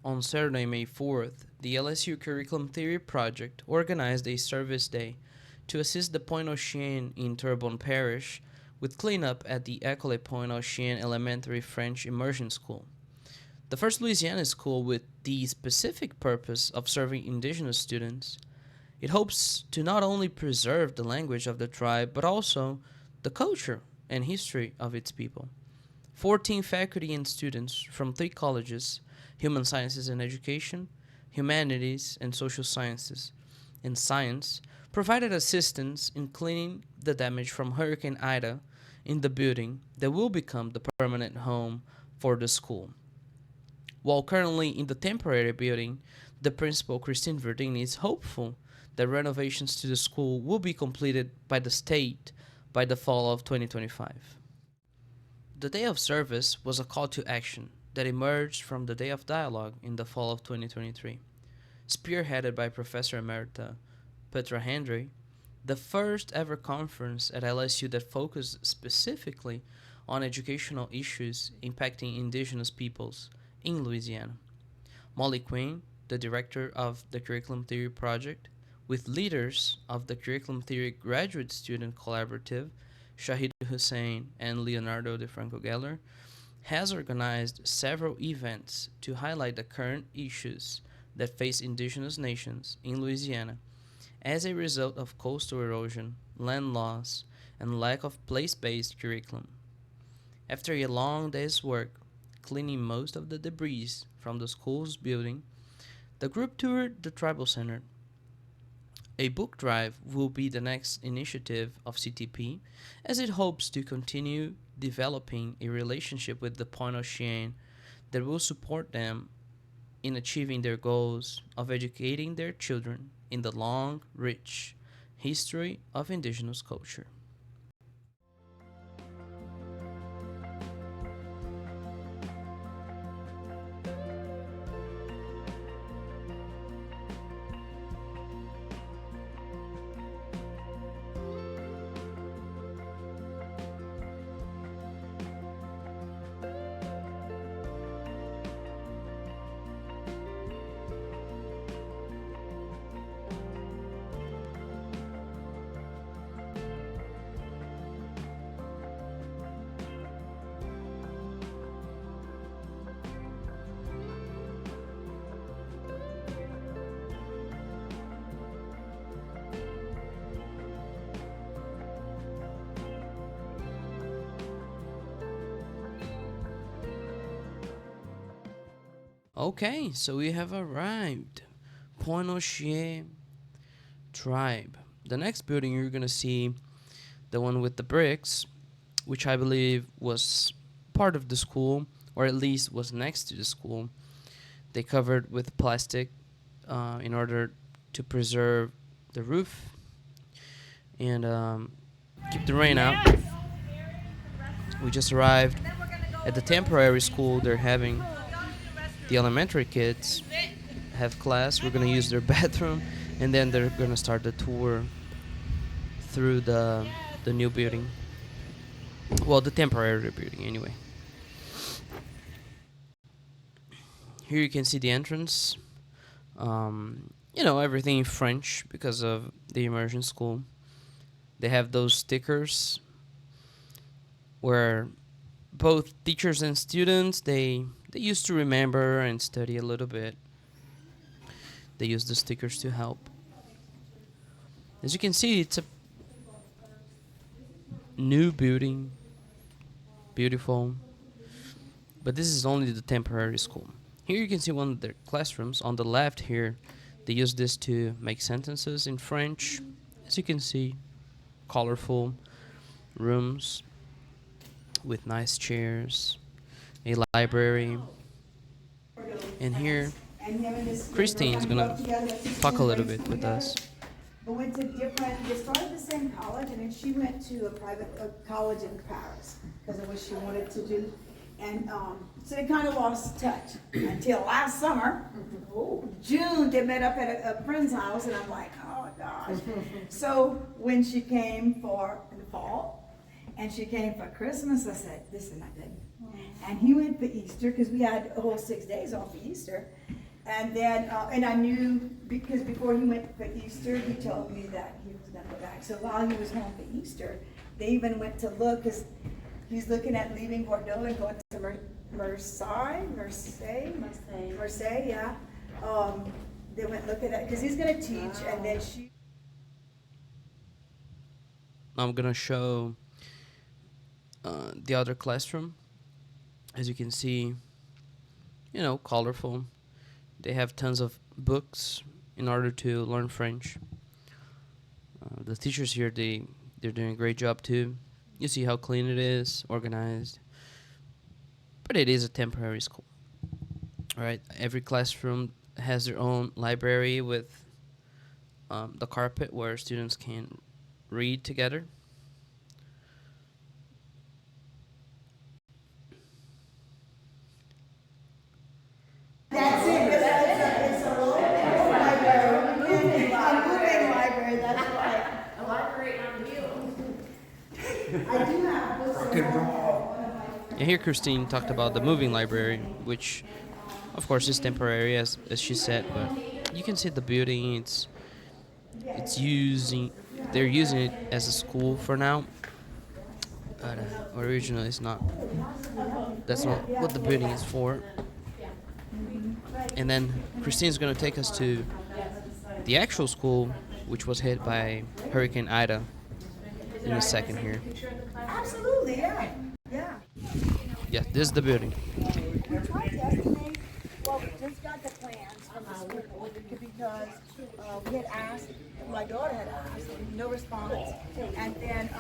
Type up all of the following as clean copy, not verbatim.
On Saturday, May 4th, the LSU Curriculum Theory Project organized a service day to assist the Pointe-au-Chien in Terrebonne Parish with cleanup at the École Pointe-au-Chien Elementary French Immersion School. The first Louisiana school with the specific purpose of serving Indigenous students. It hopes to not only preserve the language of the tribe, but also the culture and history of its people. 14 faculty and students from 3 colleges: Human Sciences and Education, Humanities and Social Sciences, and Science, provided assistance in cleaning the damage from Hurricane Ida in the building that will become the permanent home for the school. While currently in the temporary building, the principal, Christine Verdin, is hopeful that renovations to the school will be completed by the state by the fall of 2025. The day of service was a call to action that emerged from the day of dialogue in the fall of 2023, spearheaded by Professor Emerita Petra Hendry, the first ever conference at LSU that focused specifically on educational issues impacting Indigenous peoples in Louisiana. Molly Quinn, the director of the Curriculum Theory Project, with leaders of the Curriculum Theory Graduate Student Collaborative, Shahid Hussein and Leonardo DeFranco Geller, has organized several events to highlight the current issues that face Indigenous nations in Louisiana as a result of coastal erosion, land loss, and lack of place-based curriculum. After a long day's work cleaning most of the debris from the school's building, the group toured the tribal center. A book drive will be the next initiative of CTP, as it hopes to continue developing a relationship with the Pointe-au-Chien that will support them in achieving their goals of educating their children in the long, rich history of Indigenous culture. Okay, so we have arrived. Pointe-au-Chien tribe. The next building you're gonna see, the one with the bricks, which I believe was part of the school, or at least was next to the school. They covered with plastic in order to preserve the roof and keep the rain out. We just arrived at the temporary school. They're having the elementary kids have class. We're gonna use their bathroom, and then they're gonna start the tour through the new building. Well, the temporary building, anyway. Here you can see the entrance. Everything in French because of the immersion school. They have those stickers where both teachers and students they used to remember and study a little bit. They use the stickers to help. As you can see, it's a new building, beautiful, but this is only the temporary school. Here you can see one of their classrooms. On the left here, they use this to make sentences in French. As you can see, colorful rooms with nice chairs, a library. And here, Christine is gonna talk a little bit with us. But went to different, they started the same college, and then she went to a college in Paris, because of what she wanted to do. And, so they kind of lost touch until last summer. June, they met up at a friend's house, and I'm like, oh gosh. So when she came for the fall, And she came for Christmas. I said, this is not good. And he went for Easter, because we had a whole 6 days off for Easter. And then, and I knew, because before he went for Easter, he told me that he was gonna go back. So while he was home for Easter, they even went to look, because he's looking at leaving Bordeaux and going to Marseille, yeah. They went look at that, because he's gonna teach, and then she. I'm gonna show the other classroom. As you can see, colorful. They have tons of books in order to learn French. The teachers here, they're doing a great job too. You see how clean it is, organized. But it is a temporary school. All right, every classroom has their own library with the carpet where students can read together. That's it. It's a little library, a moving library. That's right. A library on wheels. I do have books. And here Christine talked about the moving library, which of course is temporary as she said, but you can see the building. It's using they're using it as a school for now. But originally it's not. That's not what the building is for. And then Christine's gonna take us to the actual school, which was hit by Hurricane Ida, in a second here. Absolutely, yeah. Yeah, this is the building. We tried to estimate, well, we just got the plans from the school because we had asked, my daughter had asked, no response. And then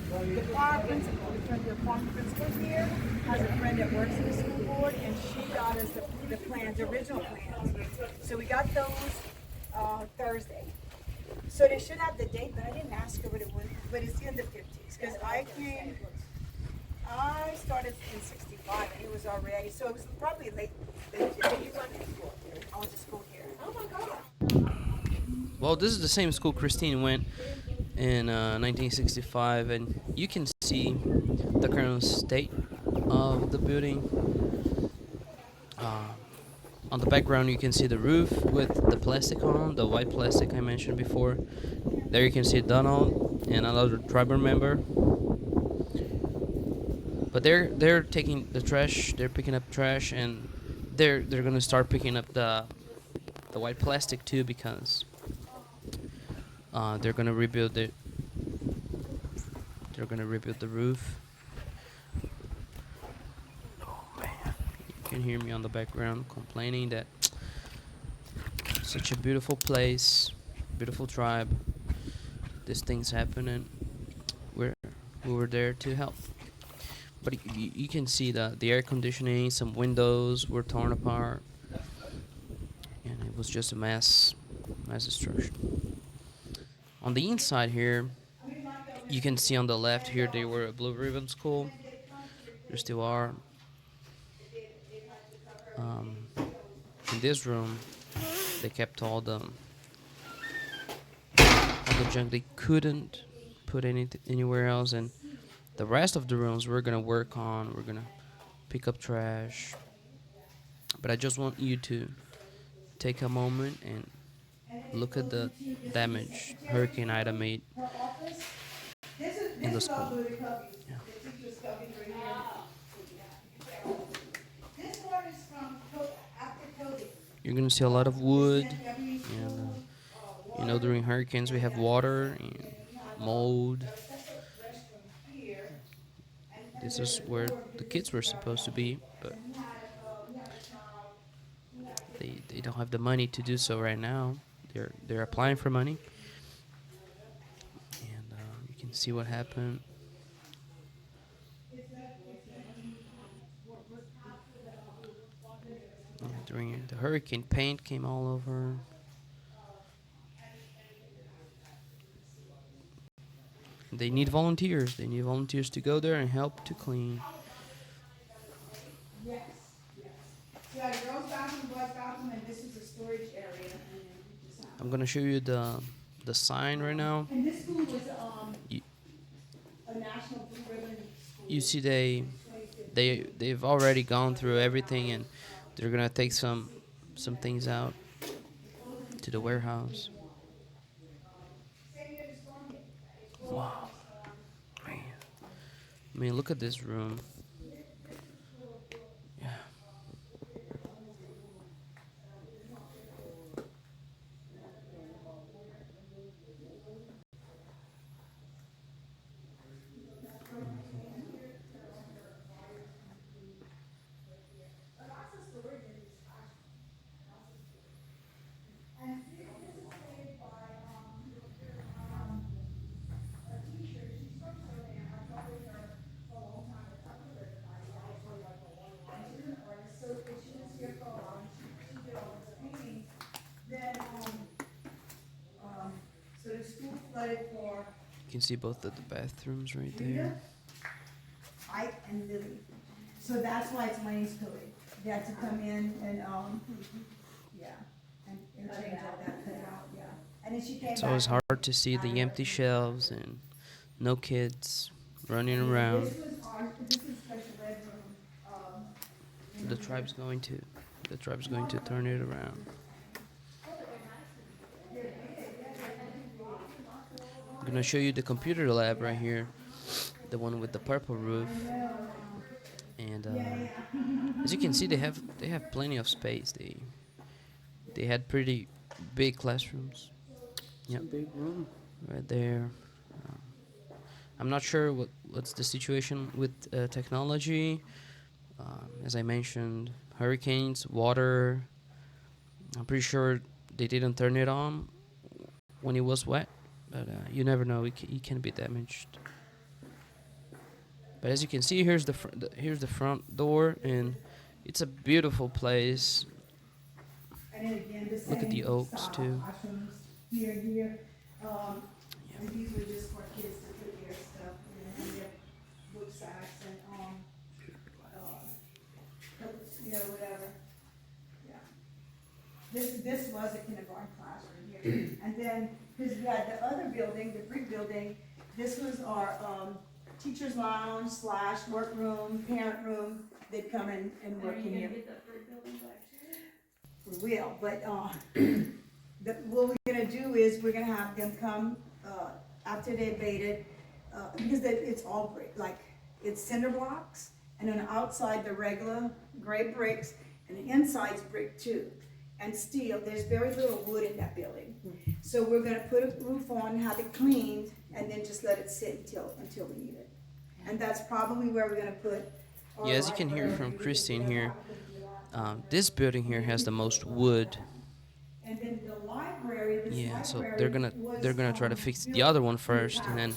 the choir principal, the choir principal here, has a friend that works in the school board, and she got us the plans, the original plans. So we got those Thursday. So they should have the date, but I didn't ask her what it was, but it's in the 50s, because I started in 65, and it was already, so it was probably late. You went to school here? I went to school here. Oh my God. Well, this is the same school Christine went in 1965, and you can see the current state of the building. On the background, you can see the roof with the plastic on, the white plastic I mentioned before. There you can see Donald and another tribal member. But they're taking the trash. They're picking up trash, and they're gonna start picking up the white plastic too, because they're gonna rebuild it. They're gonna rebuild the roof. Oh man, you can hear me on the background complaining that such a beautiful place, beautiful tribe. These things happen, and we were there to help. But you can see the air conditioning, some windows were torn apart, and it was just a mass destruction. On the inside here, you can see on the left here, they were a Blue Ribbon school. There still are. In this room, they kept all the junk they couldn't put anywhere else, and the rest of the rooms we're gonna work on. We're gonna pick up trash. But I just want you to take a moment and look at the damage Hurricane Ida made in the school. Yeah. You're gonna see a lot of wood, and during hurricanes we have water and mold. This is where the kids were supposed to be, but they don't have the money to do so right now. They're applying for money, and you can see what happened. During the hurricane, paint came all over. They need volunteers. They need volunteers to go there and help to clean. Yes. So I girls' bathroom, boys' bathroom, and this is a storage area. I'm gonna show you the sign right now. And this school was You, a national blue ribbon school. You see, they've already gone through everything, and they're gonna take some things out to the warehouse. Wow, man. I mean, look at this room. Yeah. So the school flooded for You can see both of the bathrooms right there. Ike and Lily. So that's why it's Wayne's coding. They had to come in and, yeah, and change all that, cut it out, yeah. And then she came back. It's always hard to see the empty shelves and no kids running around. This is special ed room, The tribe's going to turn it around. I'm gonna show you the computer lab right here, the one with the purple roof. And as you can see, they have plenty of space. They had pretty big classrooms. Yeah, big room right there. Um, I'm not sure what's the situation with technology. As I mentioned, hurricanes, water. I'm pretty sure they didn't turn it on when it was wet, but you never know. It can be damaged. But as you can see, here's the front door, and it's a beautiful place. and then again, the same Look at the oaks, style, too. Ashrams here, here. Yeah. And these were just for kids to put their stuff, in their book sacks and, whatever. Yeah. This was a kindergarten classroom here. And then, because we had the other building, the brick building, this was our, teacher's lounge / workroom, parent room. They'd come and work in here. We will, but, what we're gonna do is, we're gonna have them come, after they abated, because it's all brick, like, it's cinder blocks, and on the outside, the regular gray bricks, and the inside's brick too. And steel, there's very little wood in that building. So we're gonna put a roof on, have it cleaned, and then just let it sit until we need it. And that's probably where we're gonna put. our Yeah, as you can hear library. from Christine here, this building here has the most wood. And then the library, Yeah, so they're gonna try to fix the other one first, and then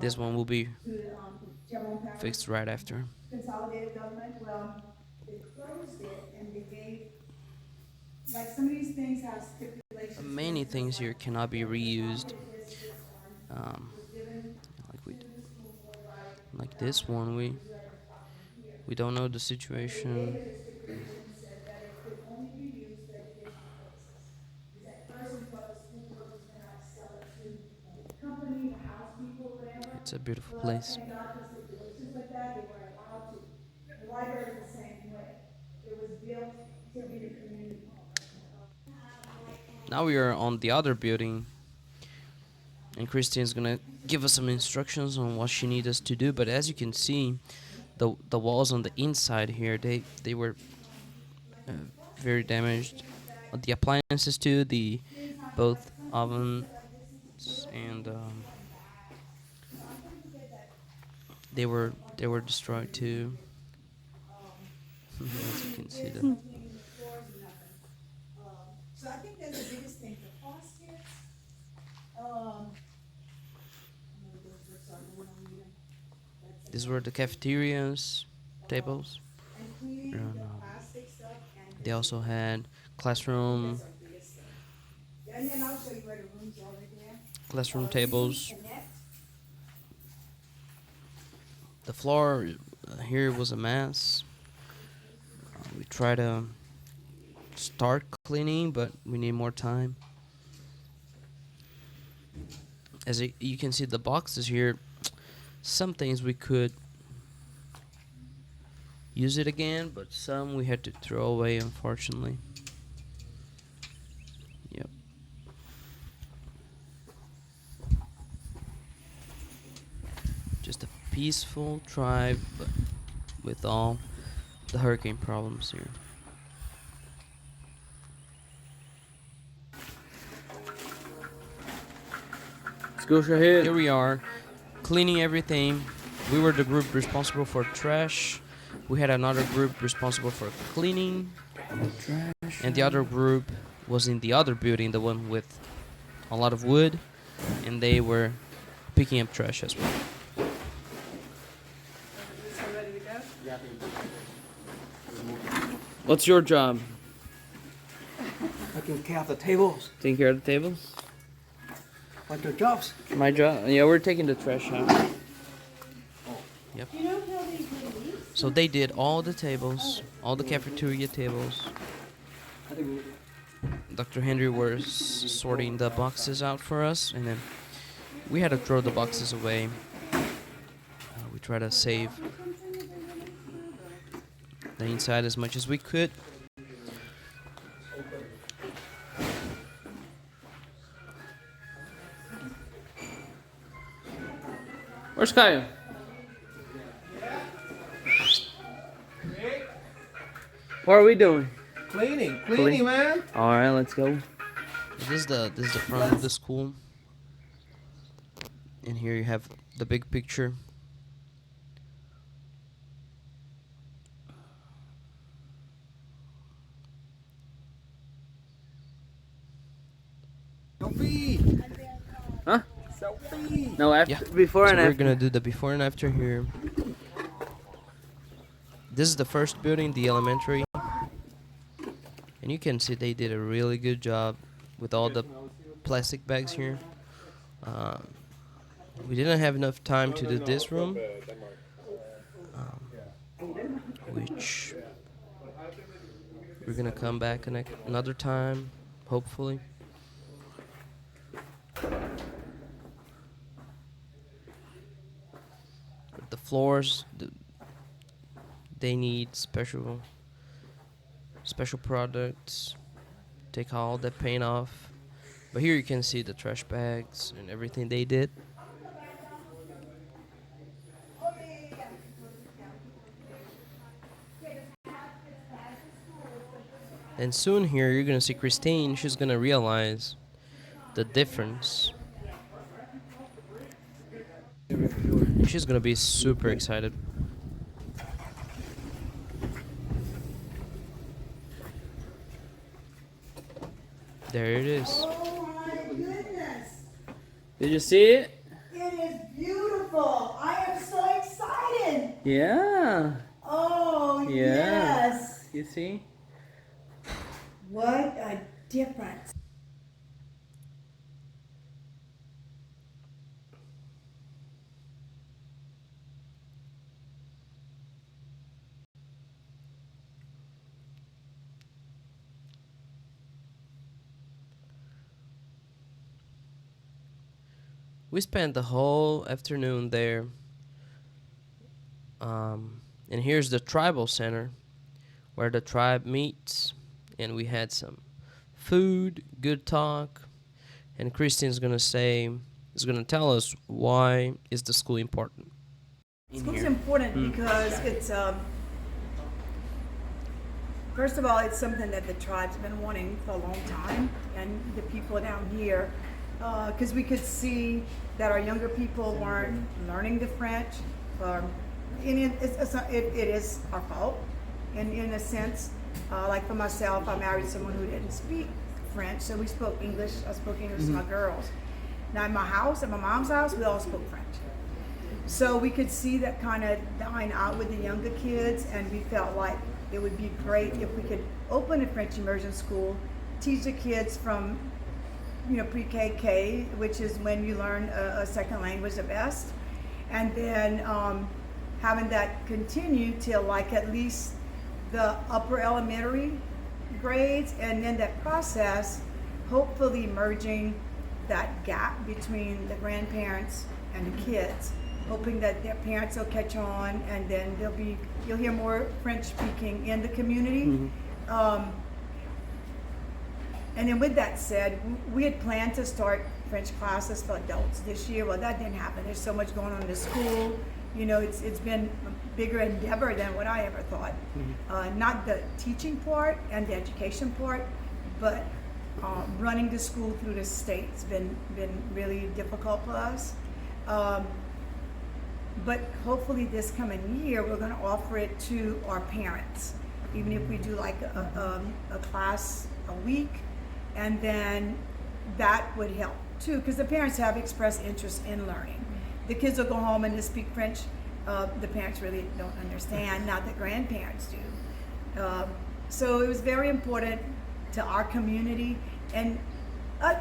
this one will be fixed right after. Consolidated government, well, they closed it and they gave, like, some of these things have stipulations. Many things here cannot be reused. Like like this one, we don't know the situation. Said that it could only be used for educational purposes. Because at first we thought the school board was gonna have to sell it to the company, the house people, whatever. It's a beautiful place. Thank God for stipulations like that, they weren't allowed to. The library is the same way. It was built to be the community. Now we are on the other building, and Christine's gonna give us some instructions on what she needs us to do. But as you can see, the walls on the inside here, they were very damaged. The appliances too, both ovens and they were destroyed too. As you can see them. So I think that's the biggest thing, the faucets, These were the cafeterias tables. and cleaning And, the plastic stuff and. they also had classroom That's our biggest thing. Yeah, and then I'll show you where the rooms are right there. classroom tables. Connect. The floor here was a mess. We try to start cleaning, but we need more time. As you can see, the boxes here, Some things we could use it again, but some we had to throw away, unfortunately. Yep. Just a peaceful tribe, but with all the hurricane problems here. Let's go, Shahid. Here we are, cleaning everything. We were the group responsible for trash. We had another group responsible for cleaning. And the other group was in the other building, the one with a lot of wood. And they were picking up trash as well. What's your job? Taking care of the tables, Taking care of the tables? like their jobs. My job? Yeah, we're taking the trash out. Yep. So they did all the tables, all the cafeteria tables. I think Dr. Henry was sorting the boxes out for us, and then we had to throw the boxes away. We try to save the inside as much as we could. Where's Kaya? What are we doing? cleaning, man. All right, let's go. This is the front of the school, and here you have the big picture. Selfie. Huh? Selfie. No, after, Yeah. before So and we're after. gonna do the before and after here. This is the first building, the elementary, and you can see they did a really good job with all the plastic bags here. We didn't have enough time to do this room, which we're gonna come back another time, hopefully. But the floors, they need special products. Take all the paint off. But here you can see the trash bags and everything they did. And soon here you're gonna see Christine. She's gonna realize the difference. She's gonna be super excited. There it is. Oh my goodness, Did you see it? it is beautiful. I am so excited. Yeah. Oh, Yeah. yes. You see? What a difference. We spent the whole afternoon there. And here's the tribal center where the tribe meets. And we had some food, good talk. And Christine's gonna tell us why is the school important. School's important because it's, first of all, it's something that the tribe's been wanting for a long time, and the people down here, because we could see that our younger people weren't learning the French. And it is our fault, in a sense. Like for myself, I married someone who didn't speak French, so we spoke English. I spoke English to my girls. Now in my house, at my mom's house, we all spoke French. So we could see that kind of dying out with the younger kids, and we felt like it would be great if we could open a French immersion school, teach the kids from, pre-KK, which is when you learn a second language the best, and then having that continue till like at least the upper elementary grades, and then that process hopefully merging that gap between the grandparents and the kids. hoping that their parents will catch on, and then you'll hear more French speaking in the community. And then with that said, we had planned to start French classes for adults this year. Well, that didn't happen. There's so much going on in the school. You know, it's been a bigger endeavor than what I ever thought. Not the teaching part and the education part, but running the school through the state's been really difficult for us. But hopefully this coming year, we're going to offer it to our parents, even if we do like a class a week, and then that would help too, because the parents have expressed interest in learning. The kids will go home and they speak French. The parents really don't understand, not the grandparents do. So it was very important to our community and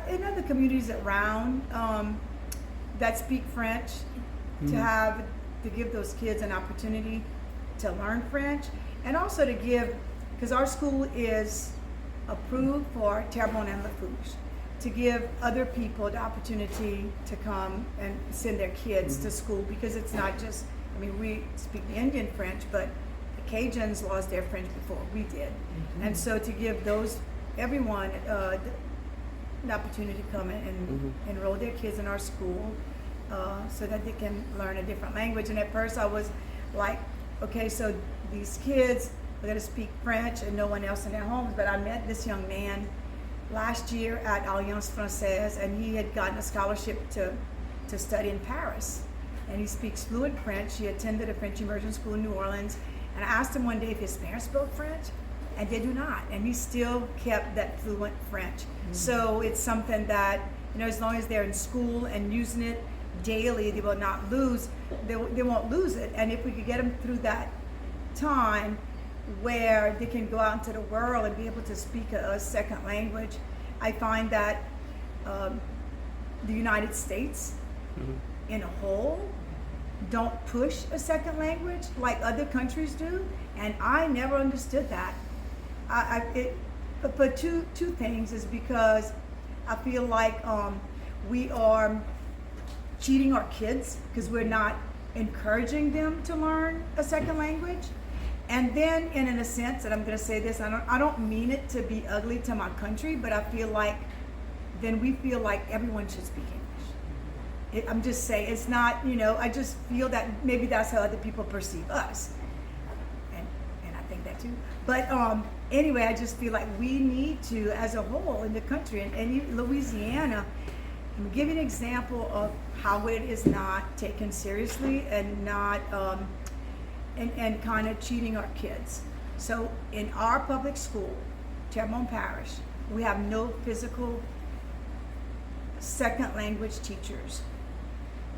in other communities around that speak French, to give those kids an opportunity to learn French, and also to give, because our school is approved for Terrebonne and Lafourche, to give other people the opportunity to come and send their kids to school, because it's not just, I mean, we speak the Indian French, but the Cajuns lost their French before we did. And so to give everyone the opportunity to come and enroll their kids in our school so that they can learn a different language. And at first I was like, okay, so these kids are going to speak French and no one else in their homes. But I met this young man last year at Alliance Française, and he had gotten a scholarship to study in Paris. And he speaks fluent French. He attended a French immersion school in New Orleans. And I asked him one day if his parents spoke French, and they do not. And he still kept that fluent French. So it's something that, you know, as long as they're in school and using it daily, they will not lose, they won't lose it. And if we could get them through that time where they can go out into the world and be able to speak a second language, I find that the United States in a whole don't push a second language like other countries do, and I never understood that. But two things is because I feel like we are cheating our kids because we're not encouraging them to learn a second language. And then, in a sense, and I'm going to say this, I don't mean it to be ugly to my country, but I feel like then we feel like everyone should speak English. I'm just saying, it's not, you know, I just feel that maybe that's how other people perceive us. And I think that too. But anyway, I just feel like we need to, as a whole in the country, and Louisiana, I'm give you an example of how it is not taken seriously and not, and kind of cheating our kids. So in our public school, Terrebonne Parish, we have no physical second language teachers.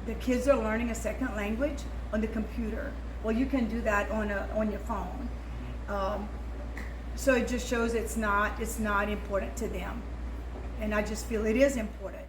The kids are learning a second language on the computer. Well, you can do that on your phone. So it just shows it's not important to them. And I just feel it is important.